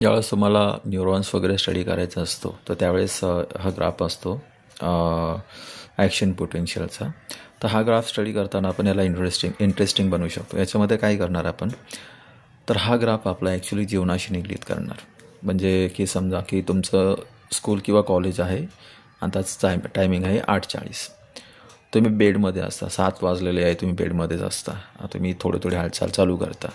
ज्यावेळेस तुम्हाला न्यूरॉन्स वगैरे स्टडी करायचा असतो तर त्यावेळेस हा ग्राफ असतो ॲक्शन पोटेन्शियलचा. तर हा ग्राफ स्टडी करताना आपण याला इंटरेस्टिंग बनवू शकतो. याच्यामध्ये काय करणार आपण, तर हा ग्राफ आपला ॲक्च्युली जीवनाशी निगडीत करणार. म्हणजे की समजा की तुमचं स्कूल किंवा कॉलेज आहे आणि त्याचं टायमिंग आहे 8:40. तुम्ही बेडमध्ये असता, 7 वाजलेले आहे, तुम्ही बेडमध्येच असता. तुम्ही थोडी हालचाल चालू करता,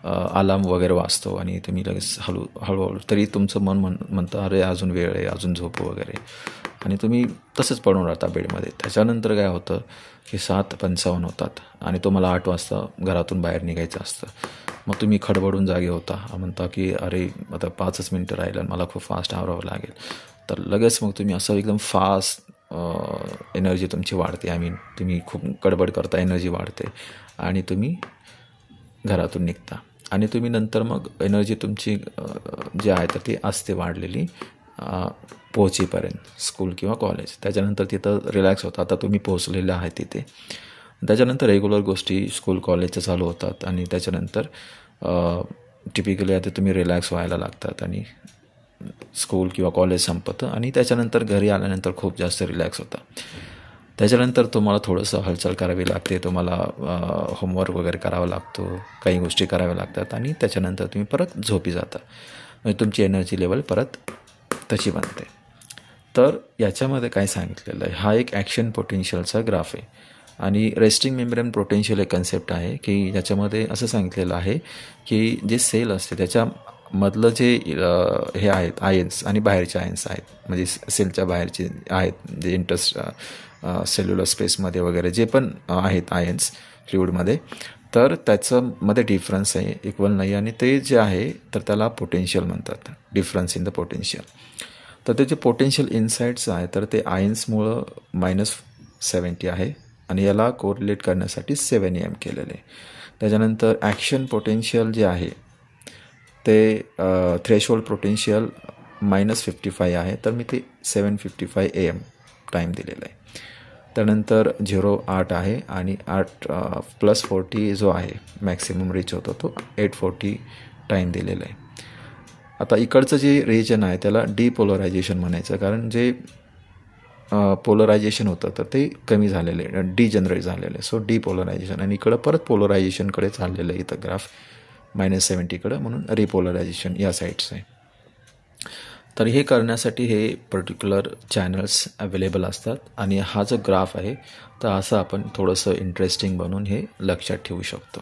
अलार्म वगैरे वाजतो आणि तुम्ही लगेच हळूहळू तरी तुमचं मन म्हणतं अरे अजून वेळ आहे, अजून झोपू वगैरे, आणि तुम्ही तसंच पडून राहता बेडमध्ये. त्याच्यानंतर काय होतं की 7:55 होतात आणि तुम्हाला 8 वाजता घरातून बाहेर निघायचं असतं. मग तुम्ही खडबडून जागे होता, म्हणता की अरे आता 5च मिनटं राहिलं, मला खूप फास्ट आवरावं लागेल. तर लगेच मग तुम्ही असं एकदम फास्ट एनर्जी तुमची वाढते. तुम्ही खूप गडबड करता, एनर्जी वाढते आणि तुम्ही घरातून निघता. आणि तुम्ही नंतर मग एनर्जी तुमची जी आहे तर ती असते वाढलेली पोहोचेपर्यंत स्कूल किंवा कॉलेज. त्याच्यानंतर तिथं रिलॅक्स होता, आता तुम्ही पोहोचलेले आहे तिथे. त्याच्यानंतर रेग्युलर गोष्टी स्कूल कॉलेजच्या चालू होतात आणि त्याच्यानंतर टिपिकली आता तुम्ही रिलॅक्स व्हायला लागतात आणि स्कूल किंवा कॉलेज संपतं आणि त्याच्यानंतर घरी आल्यानंतर खूप जास्त रिलॅक्स होता. त्याच्यानंतर तुम्हाला थोडंसं हालचाल करावी लागते, तुम्हाला होमवर्क वगैरे करावा लागतो, काही गोष्टी कराव्या लागतात आणि त्याच्यानंतर तुम्ही परत झोपी जाता. म्हणजे तुमची एनर्जी लेवल परत तशी बनते. तर याच्यामध्ये काय सांगितलेलं आहे, हा एक ॲक्शन पोटेन्शियलचा ग्राफ आहे. आणि रेस्टिंग मेम्ब्रेन पोटेन्शियल एक कन्सेप्ट आहे की ज्याच्यामध्ये असं सांगितलेलं आहे की जे सेल असते त्याच्यामधलं जे हे आहेत आयन्स आणि बाहेरचे आयन्स आहेत, म्हणजे सेलच्या बाहेरचे आहेत जे सेल्युलर स्पेसमध्ये वगैरे जे पण आहेत आयन्स फ्लुइडमध्ये, तर त्याच्यामध्ये डिफरन्स आहे, इक्वल नाही. आणि ते जे आहे तर त्याला पोटेन्शियल म्हणतात, डिफरन्स इन द पोटेन्शियल. तर ते जे पोटेन्शियल इनसाईडचं आहे तर ते आयन्समुळं -70 आहे आणि याला कोरिलेट करण्यासाठी 7 AM केलेले. त्याच्यानंतर ॲक्शन पोटेन्शियल जे आहे ते थ्रेशोल्ड पोटेन्शियल -55 आहे, तर मी ते 7:55 AM टाईम दिलेला आहे. त्यानंतर 0:08 आहे आणि 8 + 40 जो आहे मॅक्सिमम रीच होतो तो 8:40 टाईम दिलेला आहे. आता इकडचं जे रिजन आहे त्याला डिपोलरायझेशन म्हणायचं, कारण जे पोलरायझेशन होतं तर ते कमी झालेलं आहे, डिजनरेट झालेलं आहे. सो डिपोलरायझेशन. आणि इकडं परत पोलरायझेशनकडे चाललेलं आहे इथं ग्राफ -70कडं, म्हणून रिपोलरायझेशन या साईडचं आहे. तर हे करण्यासाठी हे पर्टिक्युलर चॅनल्स अवेलेबल असतात. आणि हा जो ग्राफ आहे तर असं आपण थोडंसं इंटरेस्टिंग बनवून हे लक्षात ठेवू शकतो.